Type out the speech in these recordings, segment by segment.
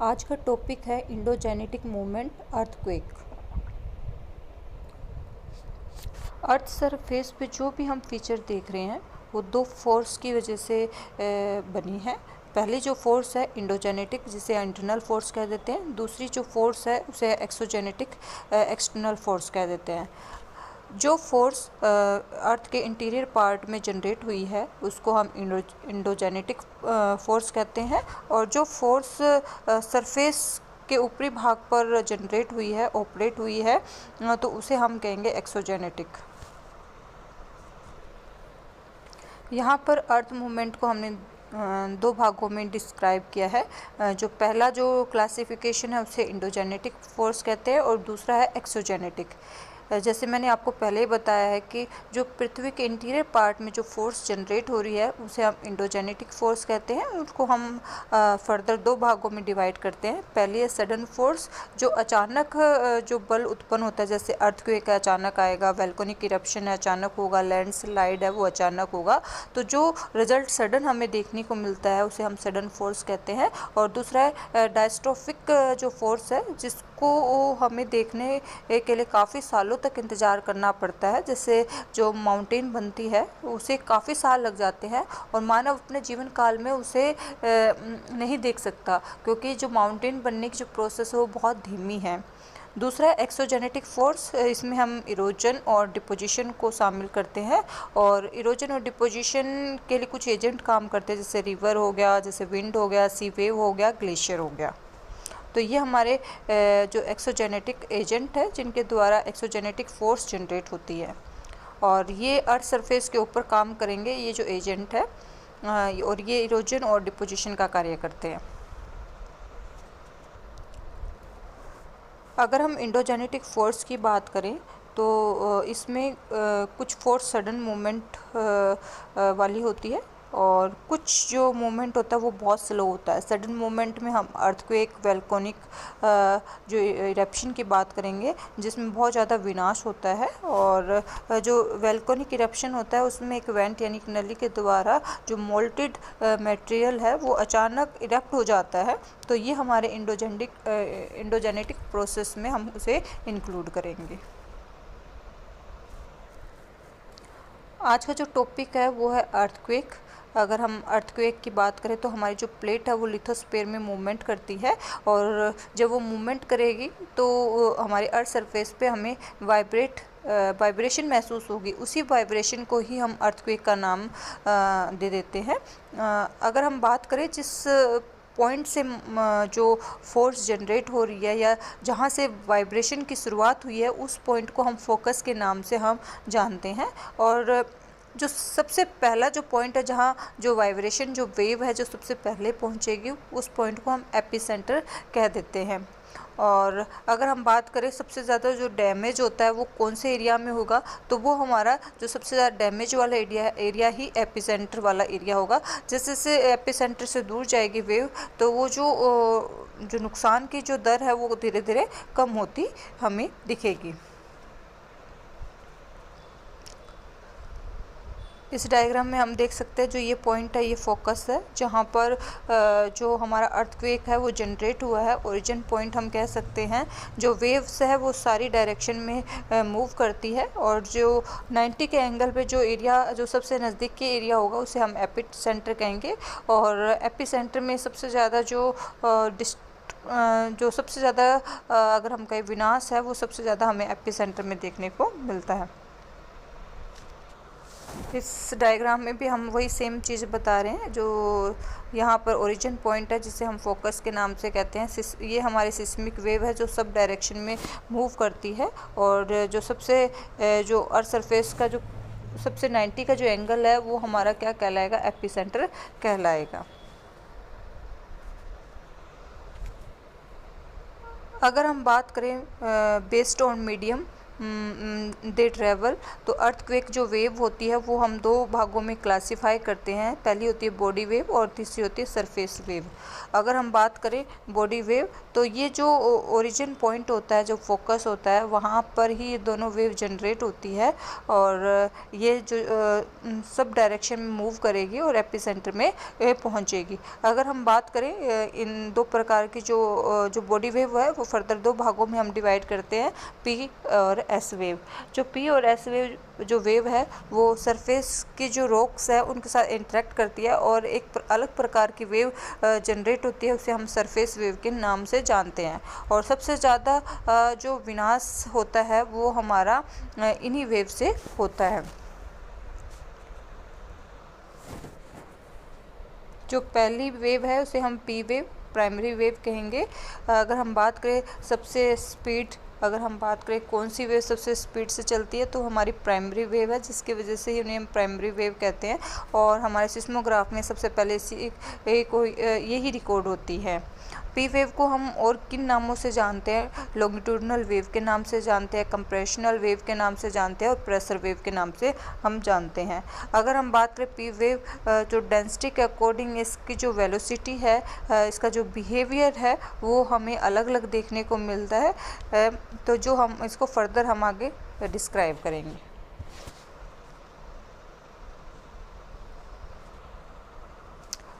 आज का टॉपिक है endogenetic movement earthquake. Earth surface पे जो भी हम फीचर देख रहे हैं वो दो फोर्स की वजह से बनी है। पहली जो फोर्स है इंडोजेनेटिक, जिसे इंटरनल फोर्स कह देते हैं। दूसरी जो फोर्स है उसे एक्सोजेनेटिक, एक्सटर्नल फोर्स कह देते हैं। जो फोर्स अर्थ के इंटीरियर पार्ट में जनरेट हुई है उसको हम इंडोजेनेटिक फोर्स कहते हैं, और जो फोर्स सरफेस के ऊपरी भाग पर जनरेट हुई है, ऑपरेट हुई है, तो उसे हम कहेंगे एक्सोजेनेटिक। यहाँ पर अर्थ मूवमेंट को हमने दो भागों में डिस्क्राइब किया है। जो पहला जो क्लासिफिकेशन है उसे इंडोजेनेटिक फोर्स कहते हैं और दूसरा है एक्सोजेनेटिक। जैसे मैंने आपको पहले ही बताया है कि जो पृथ्वी के इंटीरियर पार्ट में जो फोर्स जनरेट हो रही है उसे हम इंडोजेनेटिक फोर्स कहते हैं। उसको हम फर्दर दो भागों में डिवाइड करते हैं। पहली है सडन फोर्स, जो अचानक जो बल उत्पन्न होता है, जैसे अर्थक्वेक अचानक आएगा, वोल्केनिक इरप्शन है अचानक होगा, लैंडस्लाइड है वो अचानक होगा, तो जो रिजल्ट सडन हमें देखने को मिलता है उसे हम सडन फोर्स कहते हैं। और दूसरा है डायस्ट्रोफिक जो फोर्स है, जिसको हमें देखने के लिए काफ़ी सालों तक इंतज़ार करना पड़ता है। जैसे जो माउंटेन बनती है उसे काफ़ी साल लग जाते हैं और मानव अपने जीवन काल में उसे नहीं देख सकता, क्योंकि जो माउंटेन बनने की जो प्रोसेस है वो बहुत धीमी है। दूसरा एक्सोजेनेटिक फोर्स, इसमें हम इरोजन और डिपोजिशन को शामिल करते हैं, और इरोजन और डिपोजिशन के लिए कुछ एजेंट काम करते हैं, जैसे रिवर हो गया, जैसे विंड हो गया, सी वेव हो गया, ग्लेशियर हो गया। तो ये हमारे जो एक्सोजेनेटिक एजेंट है जिनके द्वारा एक्सोजेनेटिक फोर्स जनरेट होती है, और ये अर्थ सरफेस के ऊपर काम करेंगे ये जो एजेंट है, और ये इरोजन और डिपोजिशन का कार्य करते हैं। अगर हम इंडोजेनेटिक फोर्स की बात करें तो इसमें कुछ फोर्स सडन मूवमेंट वाली होती है, और कुछ जो मूवमेंट होता है वो बहुत स्लो होता है। सडन मूवमेंट में हम अर्थक्वेक, वोल्केनिक जो इरप्शन की बात करेंगे जिसमें बहुत ज़्यादा विनाश होता है, और जो वोल्केनिक इरप्शन होता है उसमें एक वेंट यानी कि नली के द्वारा जो मोल्टेड मटेरियल है वो अचानक इरप्ट हो जाता है। तो ये हमारे इंडोजेनेटिक प्रोसेस में हम उसे इंक्लूड करेंगे। आज का जो टॉपिक है वो है अर्थक्वेक। अगर हम अर्थक्वेक की बात करें तो हमारी जो प्लेट है वो लिथोस्फीयर में मूवमेंट करती है, और जब वो मूवमेंट करेगी तो हमारे अर्थ सरफेस पे हमें वाइब्रेशन महसूस होगी। उसी वाइब्रेशन को ही हम अर्थक्वेक का नाम दे देते हैं। अगर हम बात करें जिस पॉइंट से जो फोर्स जनरेट हो रही है या जहाँ से वाइब्रेशन की शुरुआत हुई है, उस पॉइंट को हम फोकस के नाम से हम जानते हैं। और जो सबसे पहला जो पॉइंट है जहाँ जो वाइब्रेशन जो वेव है जो सबसे पहले पहुँचेगी, उस पॉइंट को हम एपिसेंटर कह देते हैं। और अगर हम बात करें सबसे ज़्यादा जो डैमेज होता है वो कौन से एरिया में होगा, तो वो हमारा जो सबसे ज़्यादा डैमेज वाला एरिया ही एपिसेंटर वाला एरिया होगा। जैसे जैसे एपिसेंटर से दूर जाएगी वेव, तो वो जो नुकसान की जो दर है वो धीरे धीरे कम होती हमें दिखेगी। इस डायग्राम में हम देख सकते हैं जो ये पॉइंट है ये फोकस है, जहाँ पर जो हमारा अर्थक्वेक है वो जनरेट हुआ है। ओरिजिन पॉइंट हम कह सकते हैं। जो वेव्स है वो सारी डायरेक्शन में मूव करती है, और जो 90 के एंगल पे जो एरिया जो सबसे नज़दीक के एरिया होगा उसे हम एपिसेंटर कहेंगे। और एपिसेंटर में सबसे ज़्यादा जो सबसे ज़्यादा अगर हम कहें विनाश है वो सबसे ज़्यादा हमें एपिसेंटर में देखने को मिलता है। इस डायग्राम में भी हम वही सेम चीज़ बता रहे हैं। जो यहाँ पर ओरिजिन पॉइंट है जिसे हम फोकस के नाम से कहते हैं, ये हमारी सिस्मिक वेव है जो सब डायरेक्शन में मूव करती है, और जो सबसे जो अर्थ सरफेस का जो सबसे 90 का जो एंगल है वो हमारा क्या कहलाएगा, एपिसेंटर कहलाएगा। अगर हम बात करें based on medium, they travel. तो अर्थक्वेक जो वेव होती है वो हम दो भागों में क्लासिफाई करते हैं। पहली होती है बॉडी वेव और तीसरी होती है सरफेस वेव। अगर हम बात करें बॉडी वेव, तो ये जो ओरिजिन पॉइंट होता है, जो फोकस होता है, वहाँ पर ही ये दोनों वेव जनरेट होती है और ये जो सब डायरेक्शन में मूव करेगी और एपिसेंटर में पहुँचेगी। अगर हम बात करें इन दो प्रकार की जो बॉडी वेव है वो फर्दर दो भागों में हम डिवाइड करते हैं, पी और एस वेव। जो पी और एस वेव जो वेव है वो सरफेस की जो रॉक्स है उनके साथ इंटरेक्ट करती है और एक अलग प्रकार की वेव जनरेट होती है, उसे हम सरफेस वेव के नाम से जानते हैं। और सबसे ज़्यादा जो विनाश होता है वो हमारा इन्हीं वेव से होता है। जो पहली वेव है उसे हम पी वेव, प्राइमरी वेव कहेंगे। अगर हम बात करें सबसे स्पीड, अगर हम बात करें कौन सी वेव सबसे स्पीड से चलती है, तो हमारी प्राइमरी वेव है, जिसकी वजह से ही उन्हें हम प्राइमरी वेव कहते हैं। और हमारे सिस्मोग्राफ में सबसे पहले यही रिकॉर्ड होती है। पी वेव को हम और किन नामों से जानते हैं? लॉन्गिट्यूडनल वेव के नाम से जानते हैं, कंप्रेशनल वेव के नाम से जानते हैं और प्रेशर वेव के नाम से हम जानते हैं। अगर हम बात करें पी वेव, जो डेंसिटी के अकॉर्डिंग इसकी जो वेलोसिटी है, इसका जो बिहेवियर है वो हमें अलग अलग देखने को मिलता है। तो जो हम इसको फर्दर हम आगे डिस्क्राइब करेंगे।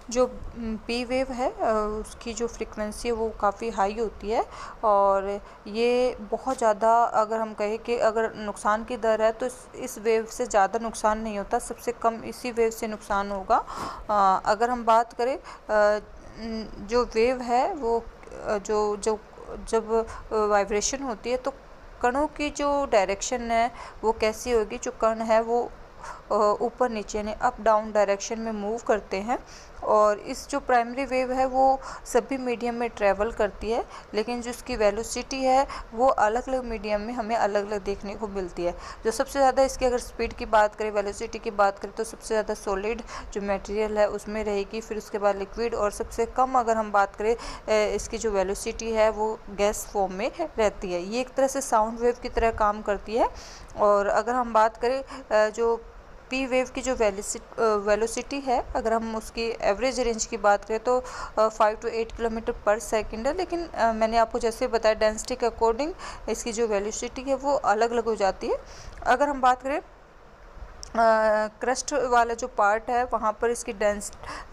जो पी वेव है उसकी जो फ्रीक्वेंसी है वो काफ़ी हाई होती है और ये बहुत ज़्यादा, अगर हम कहें कि अगर नुकसान की दर है तो इस वेव से ज़्यादा नुकसान नहीं होता, सबसे कम इसी वेव से नुकसान होगा। अगर हम बात करें जो वेव है वो जब वाइब्रेशन होती है तो कणों की जो डायरेक्शन है वो कैसी होगी? जो कण है वो ऊपर नीचे यानी अप डाउन डायरेक्शन में मूव करते हैं। और इस जो प्राइमरी वेव है वो सभी मीडियम में ट्रैवल करती है, लेकिन जो इसकी वेलोसिटी है वो अलग अलग मीडियम में हमें अलग अलग देखने को मिलती है। जो सबसे ज़्यादा इसकी अगर स्पीड की बात करें, वेलोसिटी की बात करें, तो सबसे ज़्यादा सॉलिड जो मटेरियल है उसमें रहेगी, फिर उसके बाद लिक्विड, और सबसे कम अगर हम बात करें इसकी जो वेलोसिटी है वो गैस फॉर्म में रहती है। ये एक तरह से साउंड वेव की तरह काम करती है। और अगर हम बात करें जो पी वेव की जो वेलोसिटी है, अगर हम उसकी एवरेज रेंज की बात करें तो 5 to 8 किलोमीटर पर सेकंड है, लेकिन मैंने आपको जैसे बताया डेंसिटी के अकॉर्डिंग इसकी जो वेलोसिटी है वो अलग अलग हो जाती है। अगर हम बात करें क्रस्ट वाला जो पार्ट है वहाँ पर इसकी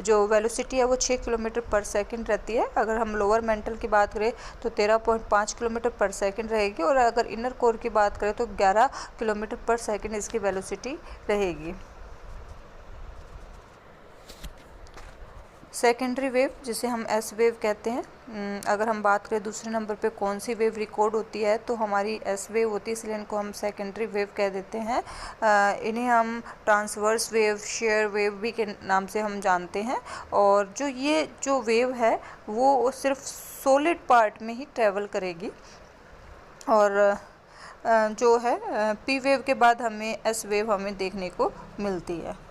जो वेलोसिटी है वो 6 किलोमीटर पर सेकंड रहती है। अगर हम लोअर मेंटल की बात करें तो 13.5 किलोमीटर पर सेकंड रहेगी, और अगर इनर कोर की बात करें तो 11 किलोमीटर पर सेकंड इसकी वेलोसिटी रहेगी। सेकेंडरी वेव, जिसे हम एस वेव कहते हैं, अगर हम बात करें दूसरे नंबर पे कौन सी वेव रिकॉर्ड होती है तो हमारी एस वेव होती है, इसलिए इनको हम सेकेंडरी वेव कह देते हैं। इन्हें हम ट्रांसवर्स वेव, शेयर वेव भी के नाम से हम जानते हैं। और ये जो वेव है वो सिर्फ सॉलिड पार्ट में ही ट्रैवल करेगी। और जो है पी वेव के बाद हमें एस वेव हमें देखने को मिलती है।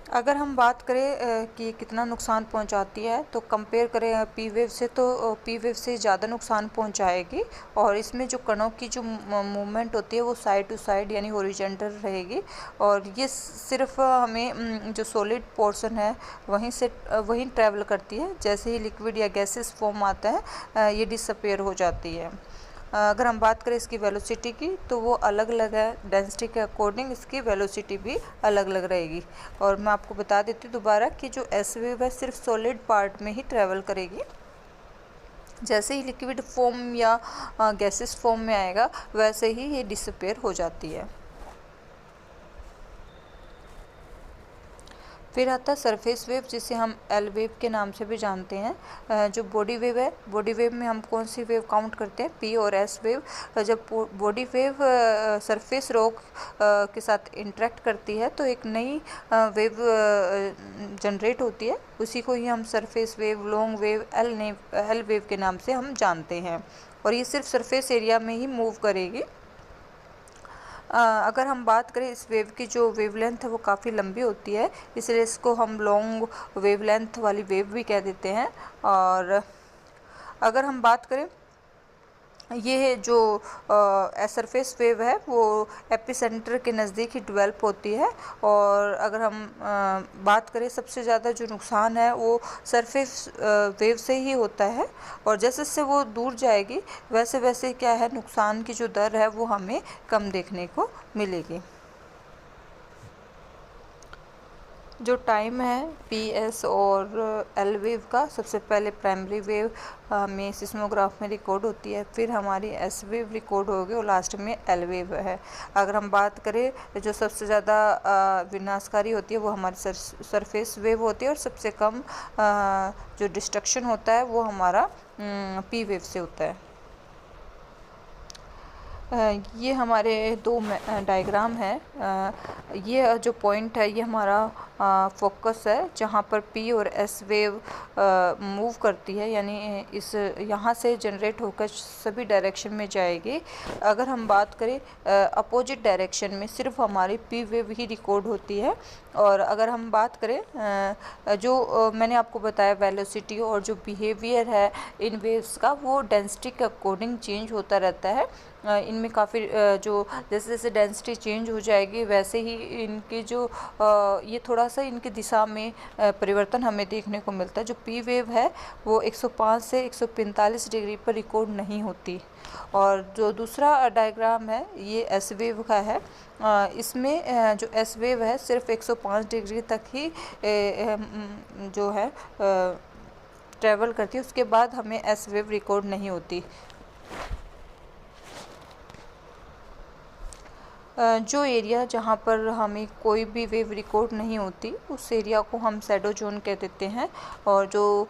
अगर हम बात करें कि कितना नुकसान पहुंचाती है तो कंपेयर करें पी वेव से, तो पी वेव से ज़्यादा नुकसान पहुंचाएगी। और इसमें जो कणों की जो मूवमेंट होती है वो साइड टू साइड यानी हॉरिजॉन्टल रहेगी। और ये सिर्फ हमें जो सॉलिड पोर्शन है वहीं ट्रैवल करती है। जैसे ही लिक्विड या गैसेस फॉर्म आता है ये डिसअपेयर हो जाती है। अगर हम बात करें इसकी वेलोसिटी की तो वो अलग अलग है, डेंसिटी के अकॉर्डिंग इसकी वेलोसिटी भी अलग अलग रहेगी। और मैं आपको बता देती हूँ दोबारा कि जो एस वेव है सिर्फ सॉलिड पार्ट में ही ट्रैवल करेगी। जैसे ही लिक्विड फॉर्म या गैसेस फॉर्म में आएगा वैसे ही ये डिसअपेयर हो जाती है। फिर आता है सरफेस वेव, जिसे हम एल वेव के नाम से भी जानते हैं। जो बॉडी वेव है, बॉडी वेव में हम कौन सी वेव काउंट करते हैं? पी और एस वेव। जब बॉडी वेव सरफेस रॉक के साथ इंटरेक्ट करती है तो एक नई वेव जनरेट होती है, उसी को ही हम surface wave, long wave, L wave के नाम से हम जानते हैं। और ये सिर्फ सरफेस एरिया में ही मूव करेगी। अगर हम बात करें इस वेव की जो वेवलेंथ है वो काफ़ी लंबी होती है, इसलिए इसको हम लॉन्ग वेवलेंथ वाली वेव भी कह देते हैं। और अगर हम बात करें ये जो सरफेस वेव है वो एपिसेंटर के नज़दीक ही डेवलप होती है। और अगर हम बात करें सबसे ज़्यादा जो नुकसान है वो सरफेस वेव से ही होता है। और जैसे जैसे वो दूर जाएगी वैसे वैसे क्या है, नुकसान की जो दर है वो हमें कम देखने को मिलेगी। जो टाइम है पी एस और एल वेव का, सबसे पहले प्राइमरी वेव में सिस्मोग्राफ में रिकॉर्ड होती है, फिर हमारी एस वेव रिकॉर्ड होगी और लास्ट में एल वेव है। अगर हम बात करें जो सबसे ज़्यादा विनाशकारी होती है वो हमारी सरफेस वेव होती है, और सबसे कम जो डिस्ट्रक्शन होता है वो हमारा पी वेव से होता है। ये हमारे दो डायग्राम है। ये जो पॉइंट है ये हमारा फोकस है जहाँ पर पी और एस वेव मूव करती है, यानी इस यहाँ से जनरेट होकर सभी डायरेक्शन में जाएगी। अगर हम बात करें अपोजिट डायरेक्शन में सिर्फ हमारी पी वेव ही रिकॉर्ड होती है। और अगर हम बात करें जो मैंने आपको बताया वेलोसिटी और जो बिहेवियर है इन वेव्स का, वो डेंसिटी के अकॉर्डिंग चेंज होता रहता है। इनमें काफ़ी जो जैसे जैसे डेंसिटी चेंज हो जाएगी वैसे ही इनकी जो ये थोड़ा सा इनकी दिशा में परिवर्तन हमें देखने को मिलता है। जो पी वेव है वो 105 से 145 डिग्री पर रिकॉर्ड नहीं होती। और जो दूसरा डायग्राम है ये एस वेव का है। इसमें जो एस वेव है सिर्फ 105 डिग्री तक ही जो है ट्रैवल करती है, उसके बाद हमें एस वेव रिकॉर्ड नहीं होती। जो एरिया जहाँ पर हमें कोई भी वेव रिकॉर्ड नहीं होती उस एरिया को हम शैडो जोन कह देते हैं। और जो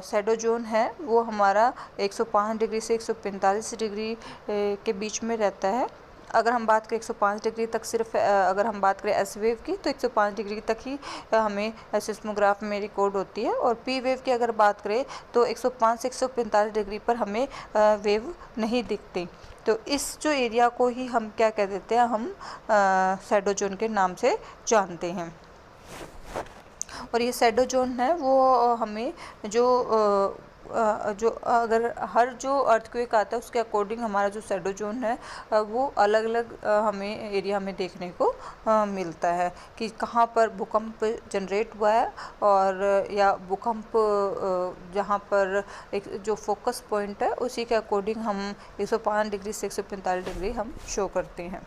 शैडो जोन है वो हमारा 105 डिग्री से 145 डिग्री के बीच में रहता है। अगर हम बात करें 105 डिग्री तक, सिर्फ अगर हम बात करें एस वेव की तो 105 डिग्री तक ही हमें सिस्मोग्राफ में रिकॉर्ड होती है। और पी वेव की अगर बात करें तो 105 से 145 डिग्री पर हमें वेव नहीं दिखती। तो इस जो एरिया को ही हम क्या कह देते हैं, हम शैडो जोन के नाम से जानते हैं। और ये शैडो जोन है वो हमें जो अगर हर जो अर्थक्वेक आता है उसके अकॉर्डिंग हमारा जो शैडो जोन है वो अलग अलग हमें एरिया में देखने को मिलता है कि कहाँ पर भूकंप जनरेट हुआ है। और या भूकंप जहाँ पर एक जो फोकस पॉइंट है उसी के अकॉर्डिंग हम 105 डिग्री से 145 डिग्री हम शो करते हैं।